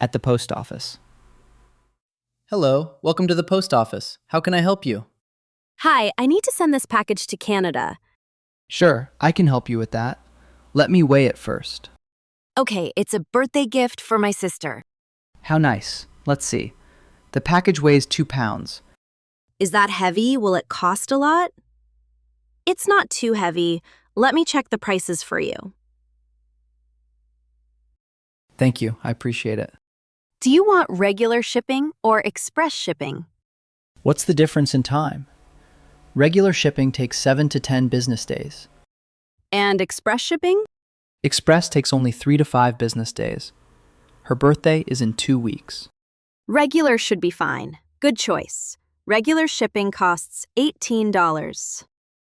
at the post office. Hello, welcome to the post office. How can I help you? Hi, I need to send this package to Canada. Sure, I can help you with that. Let me weigh it first. Okay, it's a birthday gift for my sister. How nice. Let's see. The package weighs 2 pounds. Is that heavy? Will it cost a lot? It's not too heavy. Let me check the prices for you. Thank you, I appreciate it. Do you want regular shipping or express shipping? What's the difference in time? Regular shipping takes 7 to 10 business days. And express shipping? Express takes only 3 to 5 business days. Her birthday is in 2 weeks. Regular should be fine. Good choice. Regular shipping costs $18.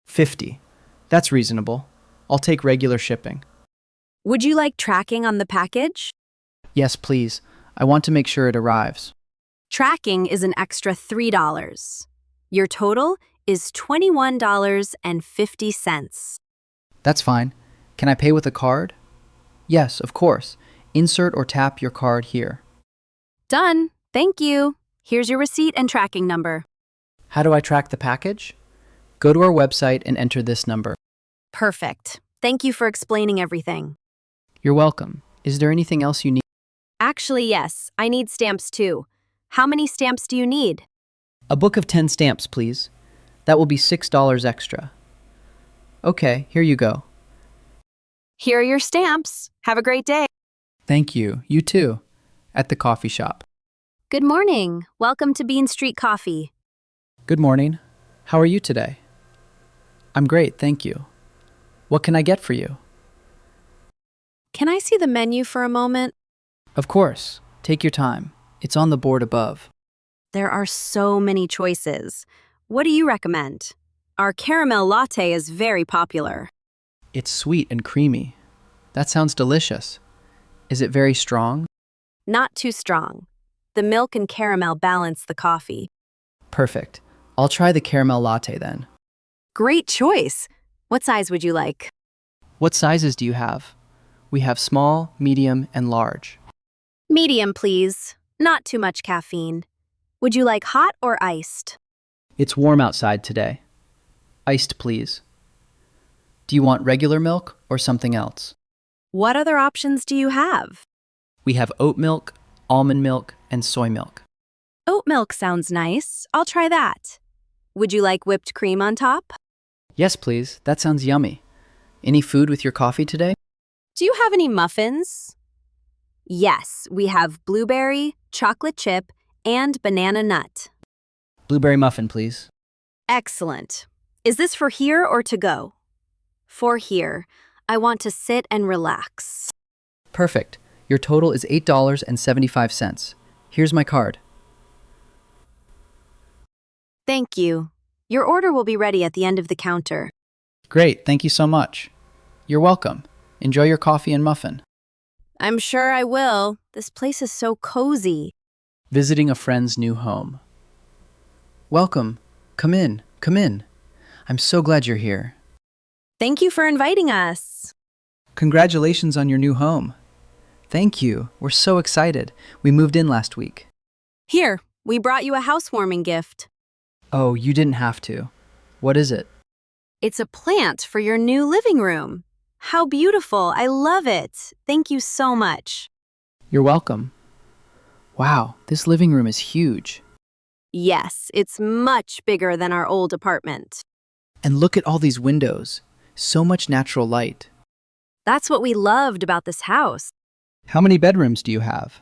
50. That's reasonable. I'll take regular shipping. Would you like tracking on the package? Yes, please. I want to make sure it arrives. Tracking is an extra $3. Your total is $21.50. That's fine. Can I pay with a card? Yes, of course. Insert or tap your card here. Done. Thank you. Here's your receipt and tracking number. How do I track the package? Go to our website and enter this number. Perfect. Thank you for explaining everything. You're welcome. Is there anything else you need? Actually, yes. I need stamps too. How many stamps do you need? A book of 10 stamps, please. That will be $6 extra. Okay, here you go. Here are your stamps. Have a great day. Thank you. You too. At the coffee shop. Good morning. Welcome to Bean Street Coffee. Good morning. How are you today? I'm great, thank you. What can I get for you? Can I see the menu for a moment? Of course. Take your time. It's on the board above. There are so many choices. What do you recommend? Our caramel latte is very popular. It's sweet and creamy. That sounds delicious. Is it very strong? Not too strong. The milk and caramel balance the coffee. Perfect. I'll try the caramel latte then. Great choice. What size would you like? What sizes do you have? We have small, medium, and large. Medium, please. Not too much caffeine. Would you like hot or iced? It's warm outside today. Iced, please. Do you want regular milk or something else? What other options do you have? We have oat milk, almond milk, and soy milk. Oat milk sounds nice. I'll try that. Would you like whipped cream on top? Yes, please. That sounds yummy. Any food with your coffee today? Do you have any muffins? Yes, we have blueberry, chocolate chip, and banana nut. Blueberry muffin, please. Excellent. Is this for here or to go? For here. I want to sit and relax. Perfect. Your total is $8.75. Here's my card. Thank you. Your order will be ready at the end of the counter. Great, thank you so much. You're welcome. Enjoy your coffee and muffin. I'm sure I will. This place is so cozy. Visiting a friend's new home. Welcome. Come in, come in. I'm so glad you're here. Thank you for inviting us. Congratulations on your new home. Thank you. We're so excited. We moved in last week. Here, we brought you a housewarming gift. Oh, you didn't have to. What is it? It's a plant for your new living room. How beautiful. I love it. Thank you so much. You're welcome. Wow, this living room is huge. Yes, it's much bigger than our old apartment. And look at all these windows. So much natural light. That's what we loved about this house. How many bedrooms do you have?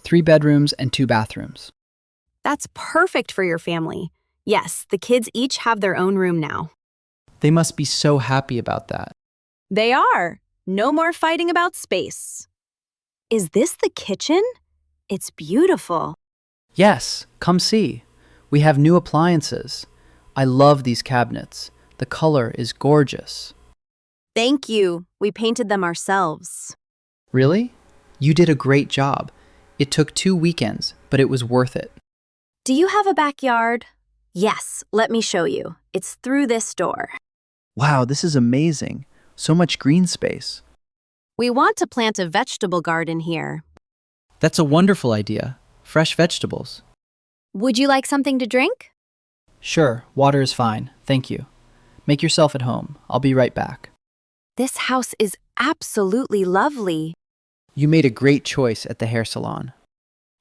3 bedrooms and 2 bathrooms. That's perfect for your family. Yes, the kids each have their own room now. They must be so happy about that. They are. No more fighting about space. Is this the kitchen? It's beautiful. Yes, come see. We have new appliances. I love these cabinets. The color is gorgeous. Thank you. We painted them ourselves. Really? You did a great job. It took 2 weekends, but it was worth it. Do you have a backyard? Yes, let me show you. It's through this door. Wow, this is amazing. So much green space. We want to plant a vegetable garden here. That's a wonderful idea. Fresh vegetables. Would you like something to drink? Sure, water is fine. Thank you. Make yourself at home. I'll be right back. This house is absolutely lovely. You made a great choice at the hair salon.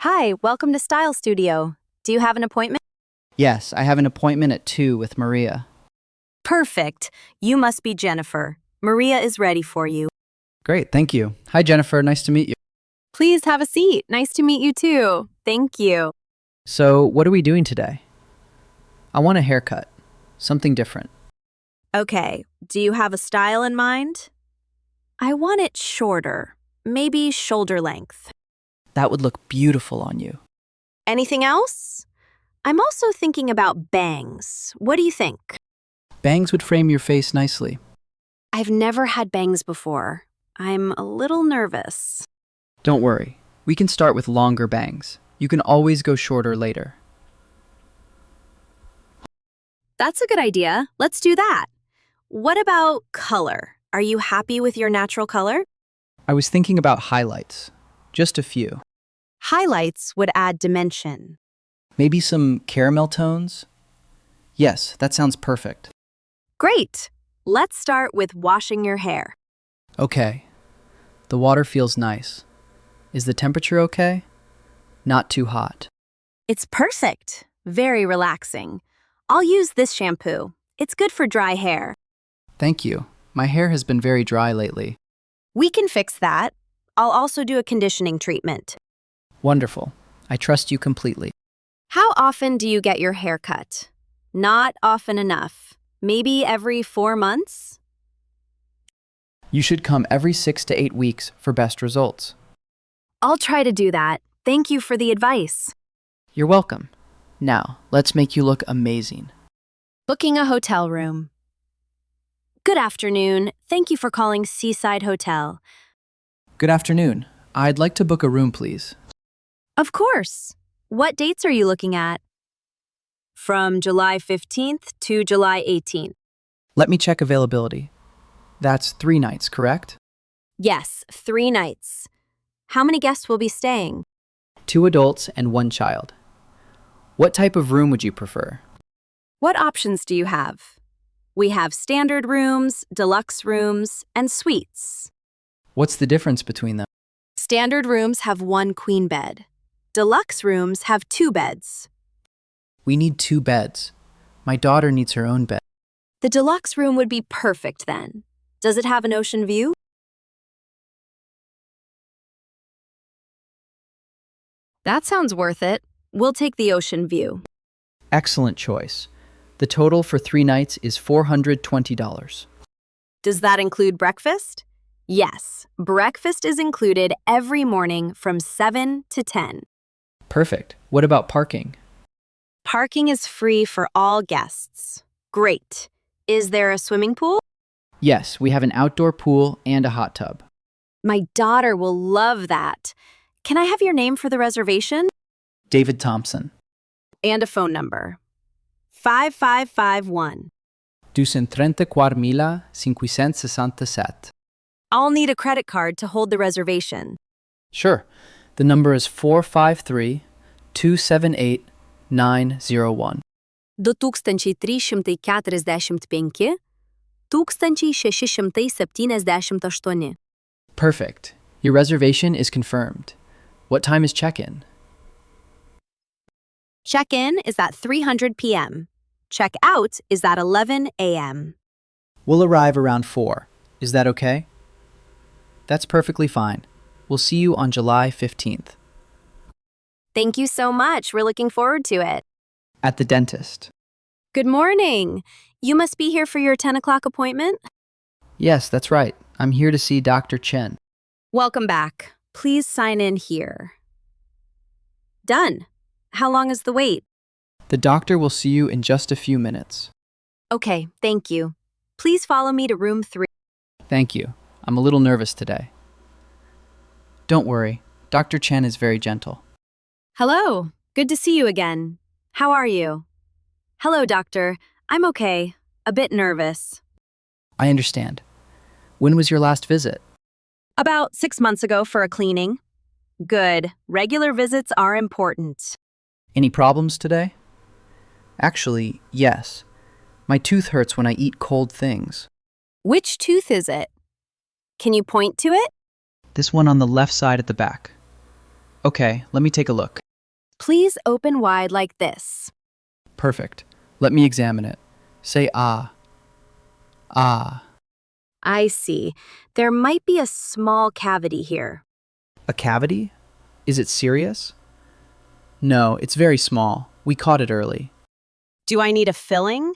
Hi, welcome to Style Studio. Do you have an appointment? Yes, I have an appointment at 2 with Maria. Perfect. You must be Jennifer. Maria is ready for you. Great, thank you. Hi, Jennifer. Nice to meet you. Please have a seat. Nice to meet you too. Thank you. So, what are we doing today? I want a haircut. Something different. Okay, do you have a style in mind? I want it shorter, maybe shoulder length. That would look beautiful on you. Anything else? I'm also thinking about bangs. What do you think? Bangs would frame your face nicely. I've never had bangs before. I'm a little nervous. Don't worry. We can start with longer bangs. You can always go shorter later. That's a good idea. Let's do that. What about color? Are you happy with your natural color? I was thinking about highlights. Just a few. Highlights would add dimension. Maybe some caramel tones? Yes, that sounds perfect. Great. Let's start with washing your hair. Okay. The water feels nice. Is the temperature okay? Not too hot. It's perfect. Very relaxing. I'll use this shampoo. It's good for dry hair. Thank you. My hair has been very dry lately. We can fix that. I'll also do a conditioning treatment. Wonderful. I trust you completely. How often do you get your hair cut? Not often enough. Maybe every 4 months? You should come every 6 to 8 weeks for best results. I'll try to do that. Thank you for the advice. You're welcome. Now, let's make you look amazing. Booking a hotel room. Good afternoon. Thank you for calling Seaside Hotel. Good afternoon. I'd like to book a room, please. Of course. What dates are you looking at? From July 15th to July 18th. Let me check availability. That's 3 nights, correct? Yes, 3 nights. How many guests will be staying? 2 adults and 1 child. What type of room would you prefer? What options do you have? We have standard rooms, deluxe rooms, and suites. What's the difference between them? Standard rooms have 1 queen bed. Deluxe rooms have 2 beds. We need 2 beds. My daughter needs her own bed. The deluxe room would be perfect then. Does it have an ocean view? That sounds worth it. We'll take the ocean view. Excellent choice. The total for 3 nights is $420. Does that include breakfast? Yes, breakfast is included every morning from 7 to 10. Perfect. What about parking? Parking is free for all guests. Great. Is there a swimming pool? Yes, we have an outdoor pool and a hot tub. My daughter will love that. Can I have your name for the reservation? David Thompson. And a phone number. 5551. 234,567. I'll need a credit card to hold the reservation. Sure. The number is 453-278-901. 2345 1678. Perfect. Your reservation is confirmed. What time is check-in? Check-in is at 300 p.m. Check-out is at 11 a.m. We'll arrive around 4. Is that okay? That's perfectly fine. We'll see you on July 15th. Thank you so much. We're looking forward to it. At the dentist. Good morning. You must be here for your 10 o'clock appointment? Yes, that's right. I'm here to see Dr. Chen. Welcome back. Please sign in here. Done. How long is the wait? The doctor will see you in just a few minutes. Okay, thank you. Please follow me to room 3. Thank you. I'm a little nervous today. Don't worry. Dr. Chen is very gentle. Hello. Good to see you again. How are you? Hello, doctor. I'm okay. A bit nervous. I understand. When was your last visit? About 6 months ago for a cleaning. Good. Regular visits are important. Any problems today? Actually, yes. My tooth hurts when I eat cold things. Which tooth is it? Can you point to it? This one on the left side at the back. Okay, let me take a look. Please open wide like this. Perfect. Let me examine it. Say ah. Ah. I see. There might be a small cavity here. A cavity? Is it serious? No, it's very small. We caught it early. Do I need a filling?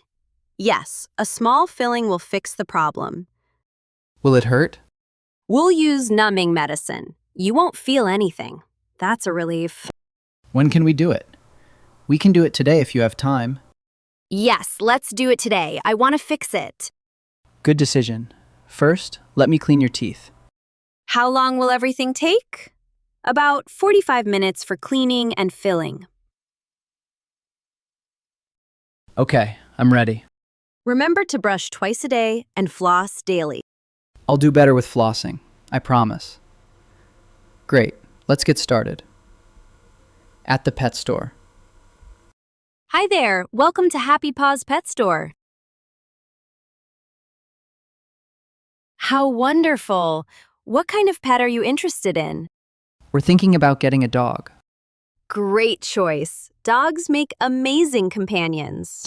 Yes, a small filling will fix the problem. Will it hurt? We'll use numbing medicine. You won't feel anything. That's a relief. When can we do it? We can do it today if you have time. Yes, let's do it today. I want to fix it. Good decision. First, let me clean your teeth. How long will everything take? About 45 minutes for cleaning and filling. Okay, I'm ready. Remember to brush twice a day and floss daily. I'll do better with flossing. I promise. Great. Let's get started. At the pet store. Hi there. Welcome to Happy Paws Pet Store. How wonderful. What kind of pet are you interested in? We're thinking about getting a dog. Great choice. Dogs make amazing companions.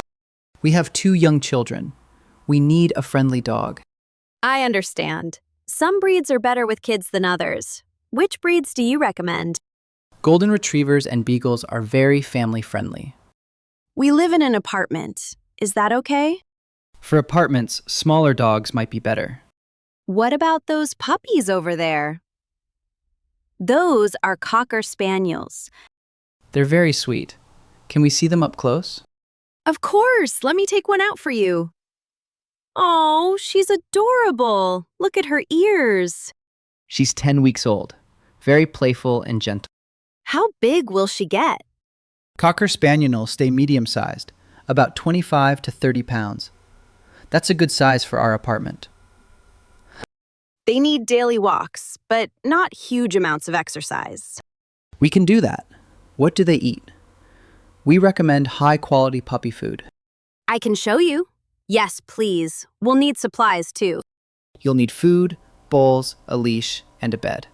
We have 2 young children. We need a friendly dog. I understand. Some breeds are better with kids than others. Which breeds do you recommend? Golden Retrievers and Beagles are very family-friendly. We live in an apartment. Is that okay? For apartments, smaller dogs might be better. What about those puppies over there? Those are Cocker Spaniels. They're very sweet. Can we see them up close? Of course, let me take one out for you. Oh, she's adorable. Look at her ears. She's 10 weeks old. Very playful and gentle. How big will she get? Cocker Spaniels stay medium-sized, about 25 to 30 pounds. That's a good size for our apartment. They need daily walks, but not huge amounts of exercise. We can do that. What do they eat? We recommend high-quality puppy food. I can show you. Yes, please. We'll need supplies too. You'll need food, bowls, a leash, and a bed.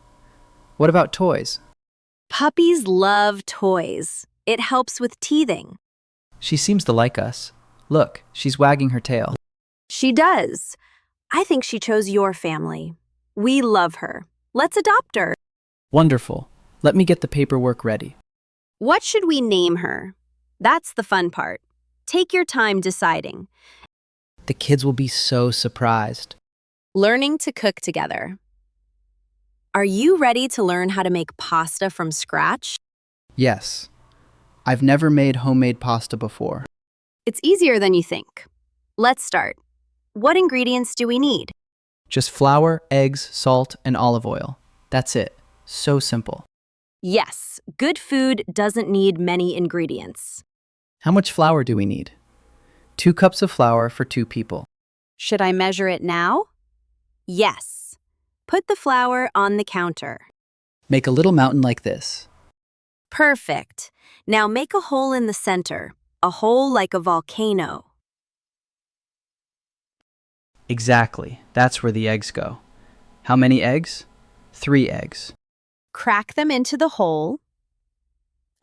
What about toys? Puppies love toys. It helps with teething. She seems to like us. Look, she's wagging her tail. She does. I think she chose your family. We love her. Let's adopt her. Wonderful. Let me get the paperwork ready. What should we name her? That's the fun part. Take your time deciding. The kids will be so surprised. Learning to cook together. Are you ready to learn how to make pasta from scratch? Yes. I've never made homemade pasta before. It's easier than you think. Let's start. What ingredients do we need? Just flour, eggs, salt, and olive oil. That's it. So simple. Yes, good food doesn't need many ingredients. How much flour do we need? 2 cups of flour for 2 people. Should I measure it now? Yes. Put the flour on the counter. Make a little mountain like this. Perfect. Now make a hole in the center, a hole like a volcano. Exactly. That's where the eggs go. How many eggs? 3 eggs. Crack them into the hole.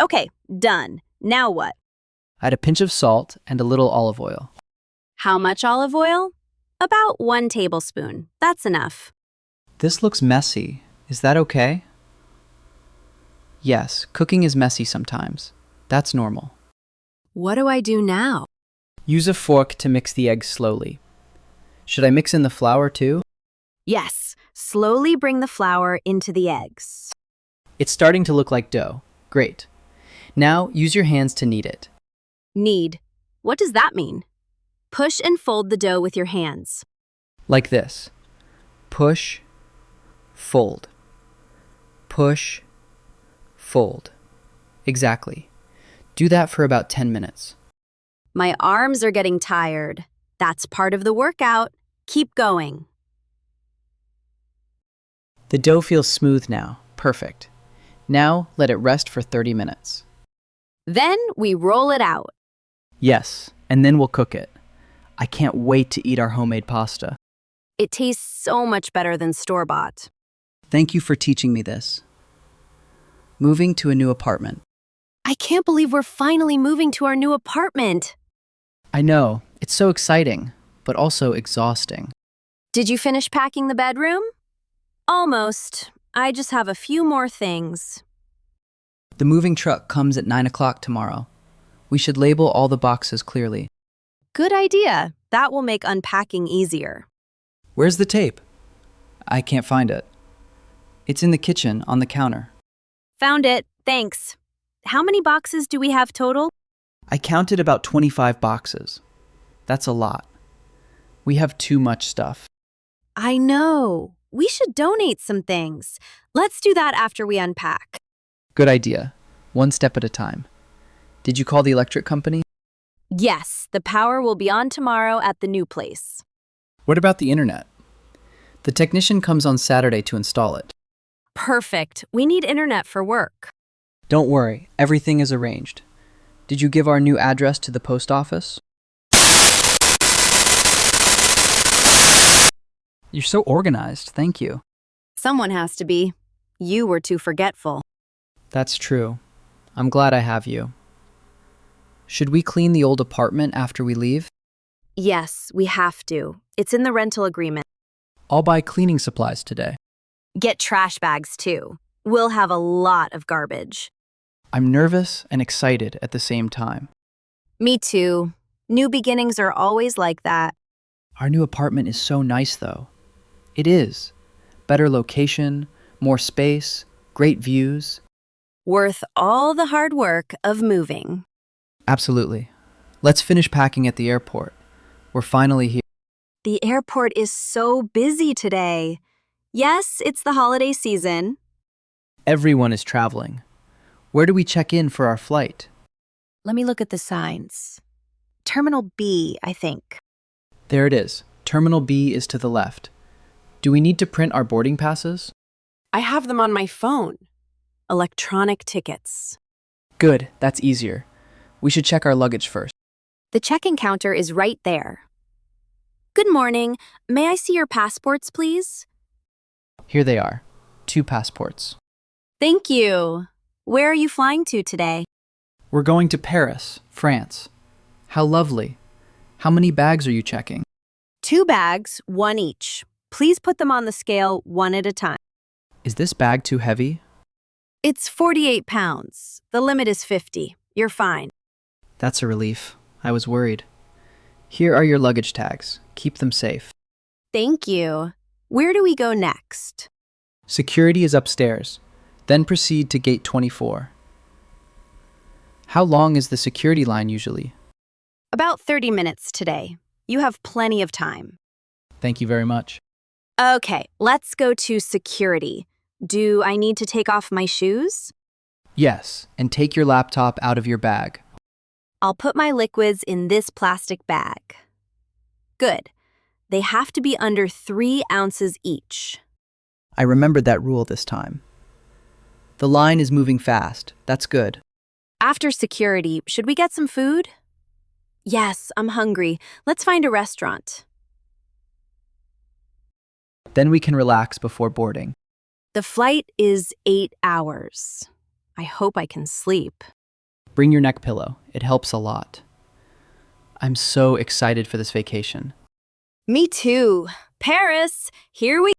Okay, done. Now what? Add a pinch of salt and a little olive oil. How much olive oil? About 1 tablespoon. That's enough. This looks messy. Is that okay? Yes, cooking is messy sometimes. That's normal. What do I do now? Use a fork to mix the eggs slowly. Should I mix in the flour too? Yes, slowly bring the flour into the eggs. It's starting to look like dough. Great. Now use your hands to knead it. Knead. What does that mean? Push and fold the dough with your hands. Like this. Push, fold. Push, fold. Exactly. Do that for about 10 minutes. My arms are getting tired. That's part of the workout. Keep going. The dough feels smooth now. Perfect. Now let it rest for 30 minutes. Then we roll it out. Yes, and then we'll cook it. I can't wait to eat our homemade pasta. It tastes so much better than store-bought. Thank you for teaching me this. Moving to a new apartment. I can't believe we're finally moving to our new apartment. I know, it's so exciting, but also exhausting. Did you finish packing the bedroom? Almost. I just have a few more things. The moving truck comes at 9 o'clock tomorrow. We should label all the boxes clearly. Good idea. That will make unpacking easier. Where's the tape? I can't find it. It's in the kitchen on the counter. Found it. Thanks. How many boxes do we have total? I counted about 25 boxes. That's a lot. We have too much stuff. I know. We should donate some things. Let's do that after we unpack. Good idea. One step at a time. Did you call the electric company? Yes, the power will be on tomorrow at the new place. What about the internet? The technician comes on Saturday to install it. Perfect. We need internet for work. Don't worry, everything is arranged. Did you give our new address to the post office? You're so organized, thank you. Someone has to be. You were too forgetful. That's true. I'm glad I have you. Should we clean the old apartment after we leave? Yes, we have to. It's in the rental agreement. I'll buy cleaning supplies today. Get trash bags too. We'll have a lot of garbage. I'm nervous and excited at the same time. Me too. New beginnings are always like that. Our new apartment is so nice, though. It is. Better location, more space, great views. Worth all the hard work of moving. Absolutely. Let's finish packing at the airport. We're finally here. The airport is so busy today. Yes, it's the holiday season. Everyone is traveling. Where do we check in for our flight? Let me look at the signs. Terminal B, I think. There it is. Terminal B is to the left. Do we need to print our boarding passes? I have them on my phone. Electronic tickets. Good, that's easier. We should check our luggage first. The check-in counter is right there. Good morning. May I see your passports, please? Here they are. 2 passports. Thank you. Where are you flying to today? We're going to Paris, France. How lovely. How many bags are you checking? 2 bags, 1 each. Please put them on the scale 1 at a time. Is this bag too heavy? It's 48 pounds. The limit is 50. You're fine. That's a relief. I was worried. Here are your luggage tags. Keep them safe. Thank you. Where do we go next? Security is upstairs. Then proceed to gate 24. How long is the security line usually? About 30 minutes today. You have plenty of time. Thank you very much. Okay, let's go to security. Do I need to take off my shoes? Yes, and take your laptop out of your bag. I'll put my liquids in this plastic bag. Good. They have to be under 3 ounces each. I remembered that rule this time. The line is moving fast. That's good. After security, should we get some food? Yes, I'm hungry. Let's find a restaurant. Then we can relax before boarding. The flight is 8 hours. I hope I can sleep. Bring your neck pillow. It helps a lot. I'm so excited for this vacation. Me too. Paris, here we